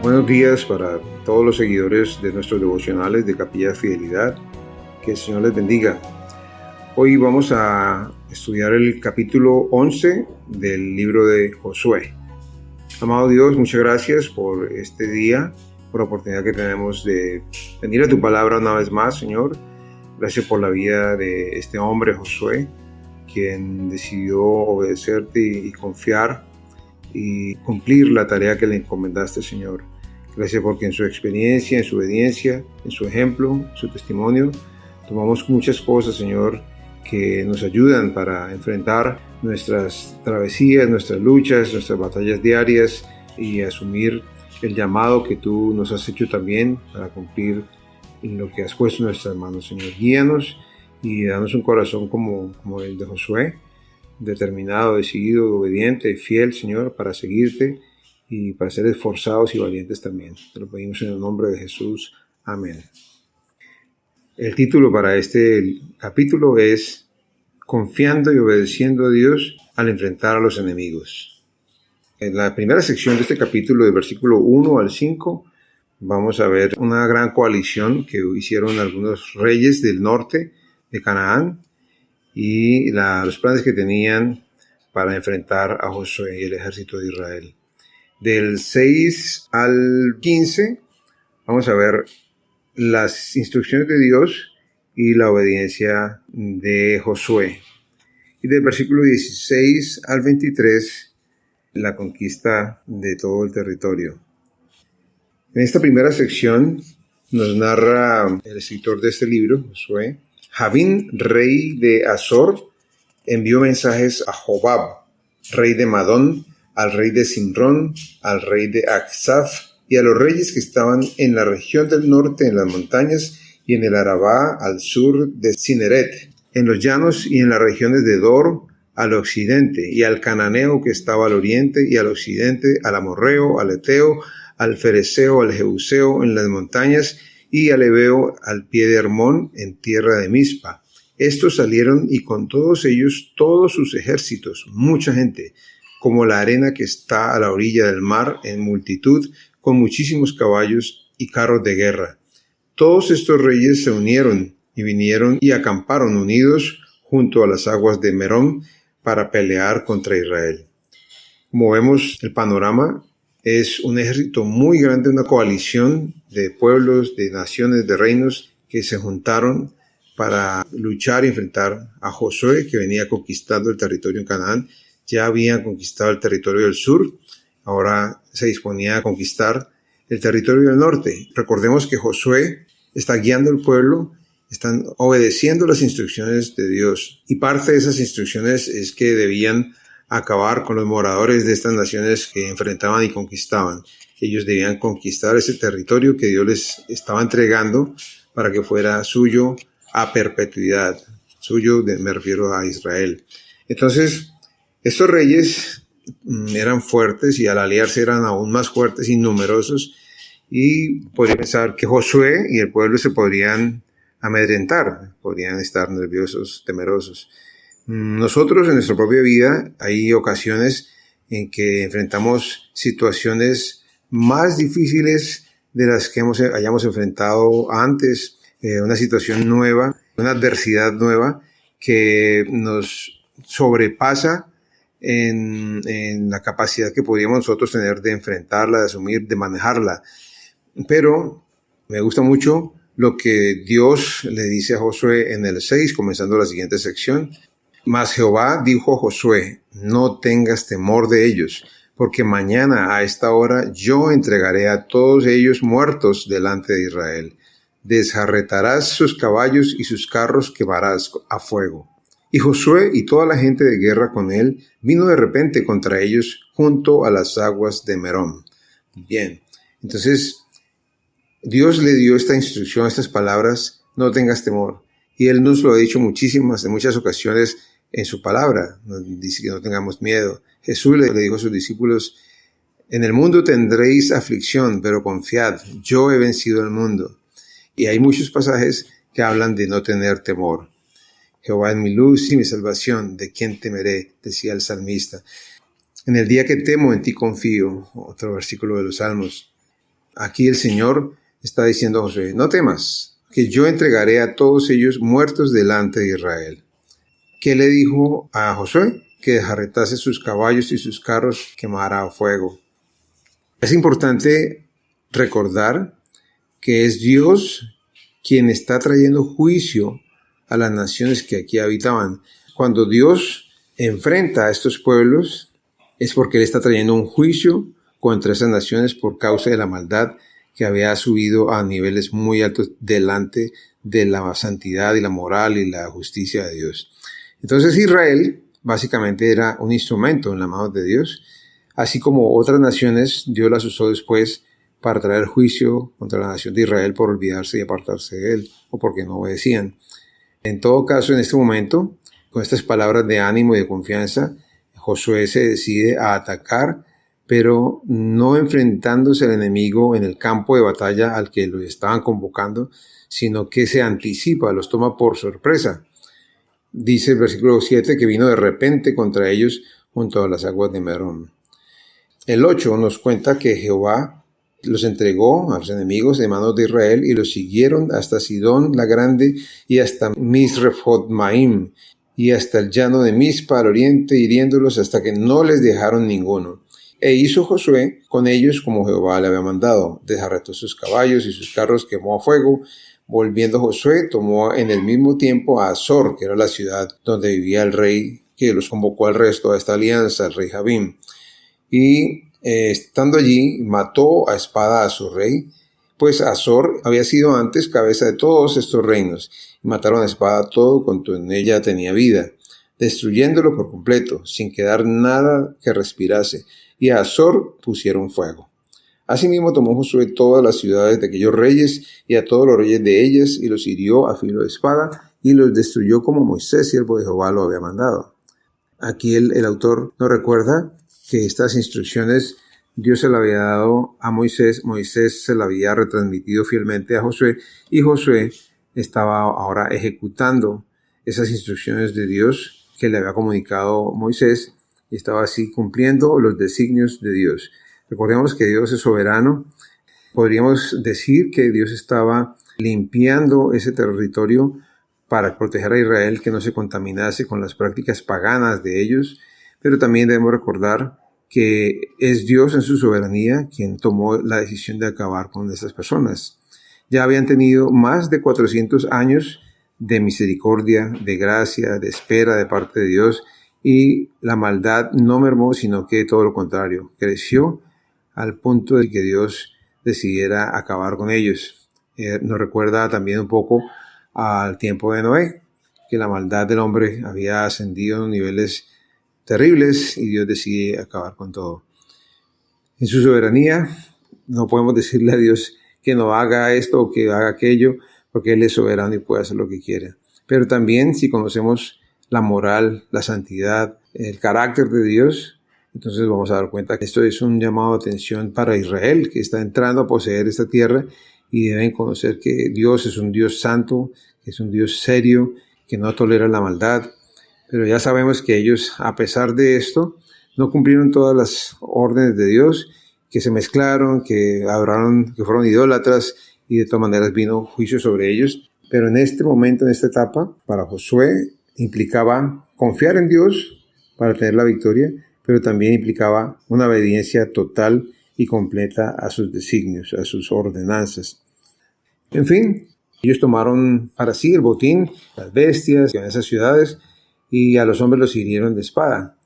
Buenos días para todos los seguidores de nuestros devocionales de Capilla de Fidelidad. Que el Señor les bendiga. Hoy vamos a estudiar el capítulo 11 del libro de Josué. Amado Dios, muchas gracias por este día, por la oportunidad que tenemos de venir a tu palabra una vez más, Señor. Gracias por la vida de este hombre, Josué, quien decidió obedecerte y confiar y cumplir la tarea que le encomendaste, Señor. Gracias porque en su experiencia, en su obediencia, en su ejemplo, en su testimonio, tomamos muchas cosas, Señor, que nos ayudan para enfrentar nuestras travesías, nuestras luchas, nuestras batallas diarias y asumir el llamado que tú nos has hecho también para cumplir lo que has puesto en nuestras manos, Señor. Guíanos y danos un corazón como el de Josué, determinado, decidido, obediente y fiel, Señor, para seguirte y para ser esforzados y valientes también. Te lo pedimos en el nombre de Jesús. Amén. El título para este capítulo es Confiando y obedeciendo a Dios al enfrentar a los enemigos. En la primera sección de este capítulo, del versículo 1 al 5, vamos a ver una gran coalición que hicieron algunos reyes del norte de Canaán y los planes que tenían para enfrentar a Josué y el ejército de Israel. Del 6 al 15 vamos a ver las instrucciones de Dios y la obediencia de Josué. Y del versículo 16 al 23, la conquista de todo el territorio. En esta primera sección nos narra el escritor de este libro, Josué. Javín, rey de Azor, envió mensajes a Jobab, rey de Madón, al rey de Simrón, al rey de Acsaf y a los reyes que estaban en la región del norte, en las montañas, y en el Arabá, al sur de Cineret, en los llanos y en las regiones de Dor, al occidente, y al cananeo que estaba al oriente, y al occidente, al amorreo, al eteo, al fereceo, al jebuseo en las montañas, y al heveo al pie de Hermón, en tierra de Mizpa. Estos salieron y con todos ellos todos sus ejércitos, mucha gente, como la arena que está a la orilla del mar en multitud, con muchísimos caballos y carros de guerra. Todos estos reyes se unieron y vinieron y acamparon unidos junto a las aguas de Merón para pelear contra Israel. Como vemos, el panorama es un ejército muy grande, una coalición de pueblos, de naciones, de reinos que se juntaron para luchar y enfrentar a Josué, que venía conquistando el territorio en Canaán. Ya habían conquistado el territorio del sur, ahora se disponía a conquistar el territorio del norte. Recordemos que Josué está guiando al pueblo, están obedeciendo las instrucciones de Dios. Y parte de esas instrucciones es que debían acabar con los moradores de estas naciones que enfrentaban y conquistaban. Ellos debían conquistar ese territorio que Dios les estaba entregando para que fuera suyo a perpetuidad. Suyo, me refiero a Israel. Entonces, estos reyes eran fuertes y al aliarse eran aún más fuertes y numerosos, y podría pensar que Josué y el pueblo se podrían amedrentar, podrían estar nerviosos, temerosos. Nosotros en nuestra propia vida hay ocasiones en que enfrentamos situaciones más difíciles de las que hayamos enfrentado antes, una situación nueva, una adversidad nueva que nos sobrepasa en la capacidad que podríamos nosotros tener de enfrentarla, de asumir, de manejarla. Pero me gusta mucho lo que Dios le dice a Josué en el 6, comenzando la siguiente sección. Mas Jehová dijo a Josué, no tengas temor de ellos, porque mañana a esta hora yo entregaré a todos ellos muertos delante de Israel. Desjarretarás sus caballos y sus carros quemarás a fuego. Y Josué y toda la gente de guerra con él vino de repente contra ellos junto a las aguas de Merón. Bien, entonces Dios le dio esta instrucción, estas palabras, no tengas temor. Y Él nos lo ha dicho en muchas ocasiones en su palabra. Nos dice que no tengamos miedo. Jesús le dijo a sus discípulos, en el mundo tendréis aflicción, pero confiad, yo he vencido el mundo. Y hay muchos pasajes que hablan de no tener temor. Jehová es mi luz y mi salvación, ¿de quién temeré?, decía el salmista. En el día que temo, en ti confío, otro versículo de los Salmos. Aquí el Señor está diciendo a Josué, no temas, que yo entregaré a todos ellos muertos delante de Israel. ¿Qué le dijo a Josué? Que desjarretase sus caballos y sus carros quemara a fuego. Es importante recordar que es Dios quien está trayendo juicio a las naciones que aquí habitaban. Cuando Dios enfrenta a estos pueblos, es porque Él está trayendo un juicio contra esas naciones por causa de la maldad que había subido a niveles muy altos delante de la santidad y la moral y la justicia de Dios. Entonces Israel básicamente era un instrumento en las manos de Dios, así como otras naciones Dios las usó después para traer juicio contra la nación de Israel por olvidarse y apartarse de Él o porque no obedecían. En todo caso, en este momento, con estas palabras de ánimo y de confianza, Josué se decide a atacar, pero no enfrentándose al enemigo en el campo de batalla al que lo estaban convocando, sino que se anticipa, los toma por sorpresa. Dice el versículo 7 que vino de repente contra ellos junto a las aguas de Merón. El 8 nos cuenta que Jehová los entregó a los enemigos de manos de Israel y los siguieron hasta Sidón la Grande y hasta Misrefot-maim y hasta el llano de Mizpa al oriente, hiriéndolos hasta que no les dejaron ninguno. E hizo Josué con ellos como Jehová le había mandado. Desjarretó sus caballos y sus carros quemó a fuego. Volviendo Josué, tomó en el mismo tiempo a Azor, que era la ciudad donde vivía el rey que los convocó al resto a esta alianza, el rey Jabín. Y estando allí, mató a espada a su rey, pues Azor había sido antes cabeza de todos estos reinos. Y mataron a espada todo cuanto en ella tenía vida, destruyéndolo por completo, sin quedar nada que respirase. Y a Azor pusieron fuego. Asimismo tomó Josué todas las ciudades de aquellos reyes y a todos los reyes de ellas y los hirió a filo de espada y los destruyó como Moisés, siervo de Jehová, lo había mandado. Aquí el autor nos recuerda que estas instrucciones Dios se las había dado a Moisés, Moisés se las había retransmitido fielmente a Josué y Josué estaba ahora ejecutando esas instrucciones de Dios que le había comunicado Moisés y estaba así cumpliendo los designios de Dios. Recordemos que Dios es soberano. Podríamos decir que Dios estaba limpiando ese territorio para proteger a Israel, que no se contaminase con las prácticas paganas de ellos, pero también debemos recordar que es Dios en su soberanía quien tomó la decisión de acabar con estas personas. Ya habían tenido más de 400 años de misericordia, de gracia, de espera de parte de Dios, y la maldad no mermó, sino que todo lo contrario, creció al punto de que Dios decidiera acabar con ellos. Nos recuerda también un poco al tiempo de Noé, que la maldad del hombre había ascendido a niveles terribles y Dios decide acabar con todo. En su soberanía no podemos decirle a Dios que no haga esto o que haga aquello, porque Él es soberano y puede hacer lo que quiera. Pero también si conocemos la moral, la santidad, el carácter de Dios, entonces vamos a dar cuenta que esto es un llamado de atención para Israel, que está entrando a poseer esta tierra y deben conocer que Dios es un Dios santo, que es un Dios serio, que no tolera la maldad. Pero ya sabemos que ellos, a pesar de esto, no cumplieron todas las órdenes de Dios, que se mezclaron, que adoraron, que fueron idólatras y de todas maneras vino juicio sobre ellos. Pero en este momento, en esta etapa, para Josué implicaba confiar en Dios para tener la victoria, pero también implicaba una obediencia total y completa a sus designios, a sus ordenanzas. En fin, ellos tomaron para sí el botín, las bestias en esas ciudades, y a los hombres los hirieron de espada.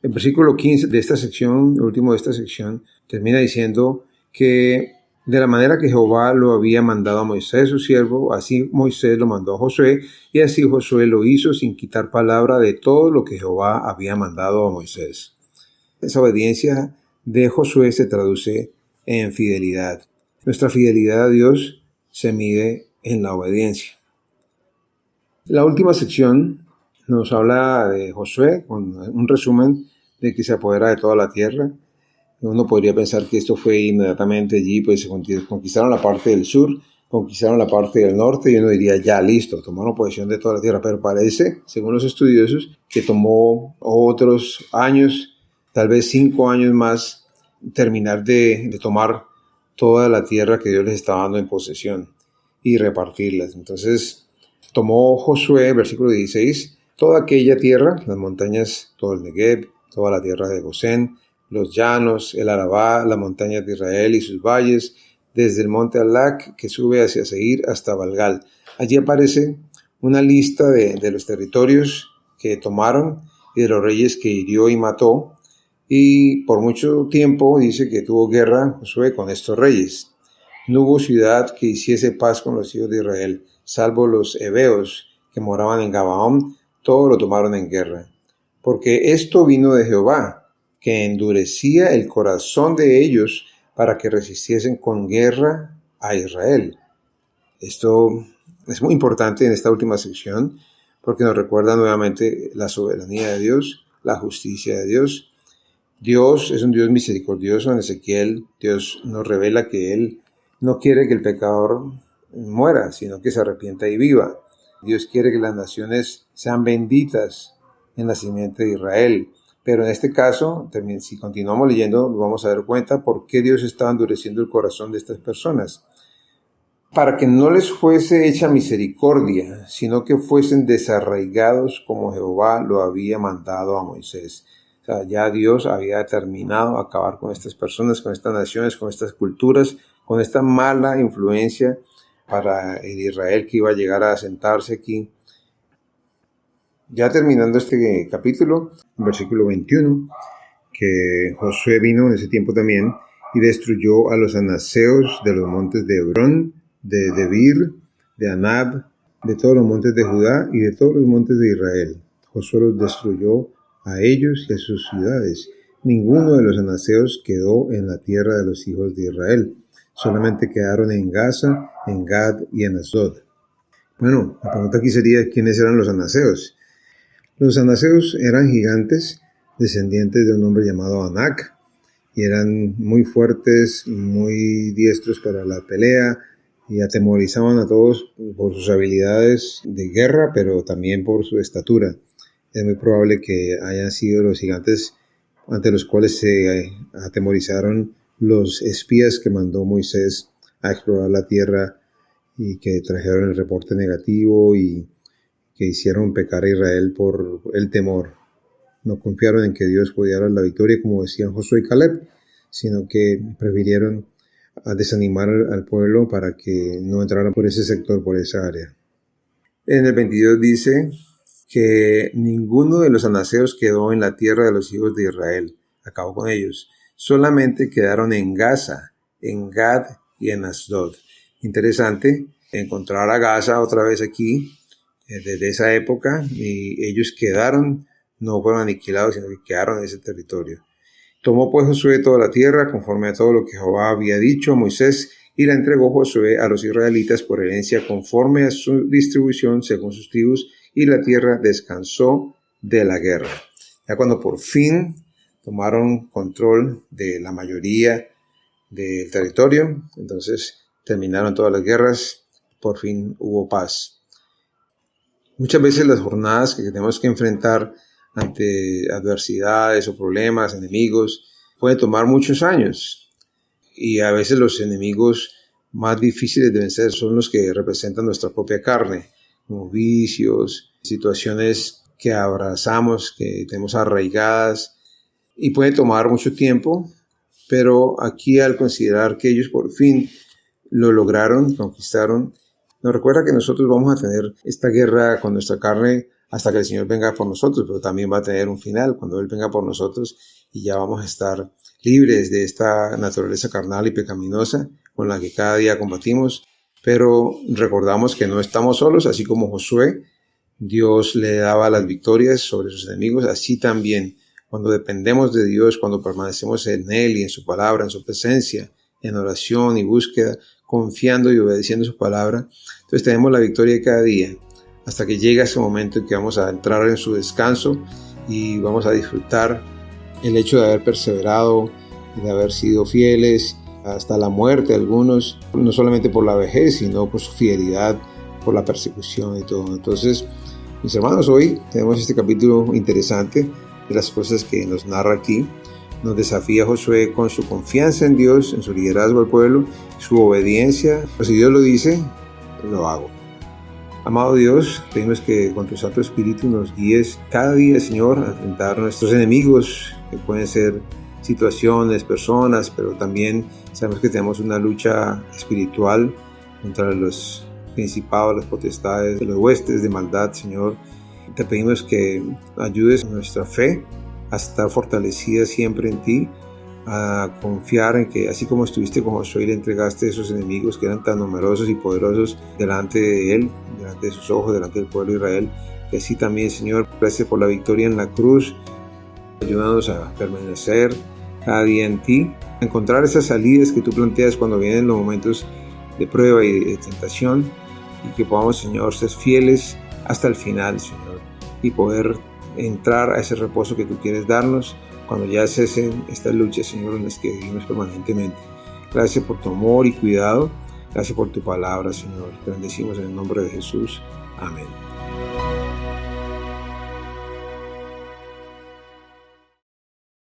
El versículo 15 de esta sección, el último de esta sección, termina diciendo que de la manera que Jehová lo había mandado a Moisés su siervo, así Moisés lo mandó a Josué, y así Josué lo hizo sin quitar palabra de todo lo que Jehová había mandado a Moisés. Esa obediencia de Josué se traduce en fidelidad. Nuestra fidelidad a Dios se mide en la obediencia. La última sección nos habla de Josué, con un resumen de que se apodera de toda la tierra. Uno podría pensar que esto fue inmediatamente allí, pues se conquistaron la parte del sur, conquistaron la parte del norte, y uno diría, ya listo, tomaron posesión de toda la tierra. Pero parece, según los estudiosos, que tomó otros años, tal vez 5 años más, terminar de tomar toda la tierra que Dios les estaba dando en posesión y repartirlas. Entonces tomó Josué, versículo 16, toda aquella tierra, las montañas, todo el Negev, toda la tierra de Gosén, los llanos, el Arabá, las montañas de Israel y sus valles, desde el monte Alac que sube hacia Seir hasta Balgal. Allí aparece una lista de los territorios que tomaron y de los reyes que hirió y mató, y por mucho tiempo dice que tuvo guerra Josué con estos reyes. No hubo ciudad que hiciese paz con los hijos de Israel, salvo los heveos que moraban en Gabaón, todo lo tomaron en guerra. Porque esto vino de Jehová, que endurecía el corazón de ellos para que resistiesen con guerra a Israel. Esto es muy importante en esta última sección, porque nos recuerda nuevamente la soberanía de Dios, la justicia de Dios. Dios es un Dios misericordioso. En Ezequiel, Dios nos revela que Él no quiere que el pecador muera, sino que se arrepienta y viva. Dios quiere que las naciones sean benditas en la simiente de Israel. Pero en este caso, también, si continuamos leyendo, nos vamos a dar cuenta por qué Dios estaba endureciendo el corazón de estas personas. Para que no les fuese hecha misericordia, sino que fuesen desarraigados como Jehová lo había mandado a Moisés. O sea, ya Dios había determinado acabar con estas personas, con estas naciones, con estas culturas, con esta mala influencia para el Israel que iba a llegar a asentarse aquí. Ya terminando este capítulo, en versículo 21, que Josué vino en ese tiempo también y destruyó a los anaseos de los montes de Hebrón, de Debir, de Anab, de todos los montes de Judá y de todos los montes de Israel. Josué los destruyó a ellos y a sus ciudades. Ninguno de los anaseos quedó en la tierra de los hijos de Israel. Solamente quedaron en Gaza, en Gad y en Asdod. Bueno, la pregunta aquí sería, ¿quiénes eran los anaseos? Los anaseos eran gigantes, descendientes de un hombre llamado Anac, y eran muy fuertes, muy diestros para la pelea, y atemorizaban a todos por sus habilidades de guerra, pero también por su estatura. Es muy probable que hayan sido los gigantes ante los cuales se atemorizaron los espías que mandó Moisés a explorar la tierra y que trajeron el reporte negativo y que hicieron pecar a Israel por el temor. No confiaron en que Dios podía dar la victoria, como decían Josué y Caleb, sino que prefirieron desanimar al pueblo para que no entraran por ese sector, por esa área. En el 22 dice que ninguno de los anaseos quedó en la tierra de los hijos de Israel. Acabó con ellos. Solamente quedaron en Gaza, en Gad y en Asdod. Interesante encontrar a Gaza otra vez aquí, desde esa época, y ellos quedaron, no fueron aniquilados, sino que quedaron en ese territorio. Tomó pues Josué toda la tierra, conforme a todo lo que Jehová había dicho a Moisés, y la entregó Josué a los israelitas por herencia conforme a su distribución según sus tribus, y la tierra descansó de la guerra. Ya cuando por fin tomaron control de la mayoría del territorio, entonces terminaron todas las guerras, por fin hubo paz. Muchas veces las jornadas que tenemos que enfrentar ante adversidades o problemas, enemigos, pueden tomar muchos años. Y a veces los enemigos más difíciles de vencer son los que representan nuestra propia carne, como vicios, situaciones que abrazamos, que tenemos arraigadas, y puede tomar mucho tiempo, pero aquí al considerar que ellos por fin lo lograron, conquistaron, nos recuerda que nosotros vamos a tener esta guerra con nuestra carne hasta que el Señor venga por nosotros, pero también va a tener un final cuando Él venga por nosotros y ya vamos a estar libres de esta naturaleza carnal y pecaminosa con la que cada día combatimos. Pero recordamos que no estamos solos, así como Josué, Dios le daba las victorias sobre sus enemigos, así también cuando dependemos de Dios, cuando permanecemos en Él y en su palabra, en su presencia, en oración y búsqueda, confiando y obedeciendo su palabra, entonces tenemos la victoria cada día, hasta que llega ese momento en que vamos a entrar en su descanso y vamos a disfrutar el hecho de haber perseverado, de haber sido fieles hasta la muerte algunos, no solamente por la vejez, sino por su fidelidad, por la persecución y todo. Entonces, mis hermanos, hoy tenemos este capítulo interesante de las cosas que nos narra aquí. nos desafía Josué con su confianza en Dios, en su liderazgo al pueblo, su obediencia. Si Dios lo dice, lo hago. Amado Dios, pedimos que con tu Santo Espíritu nos guíes cada día, Señor, a enfrentar a nuestros enemigos, que pueden ser situaciones, personas, pero también sabemos que tenemos una lucha espiritual contra los principados, las potestades, los huestes de maldad, Señor. Te pedimos que ayudes a nuestra fe a estar fortalecida siempre en ti, a confiar en que así como estuviste con Josué y le entregaste a esos enemigos que eran tan numerosos y poderosos delante de él, delante de sus ojos, delante del pueblo de Israel, que así también, Señor, gracias por la victoria en la cruz. Ayúdanos a permanecer cada día en ti, a encontrar esas salidas que tú planteas cuando vienen los momentos de prueba y de tentación, y que podamos, Señor, ser fieles hasta el final, Señor, y poder entrar a ese reposo que tú quieres darnos cuando ya cesen estas luchas, Señor, en las que vivimos permanentemente. Gracias por tu amor y cuidado. Gracias por tu palabra, Señor. Te bendecimos en el nombre de Jesús. Amén.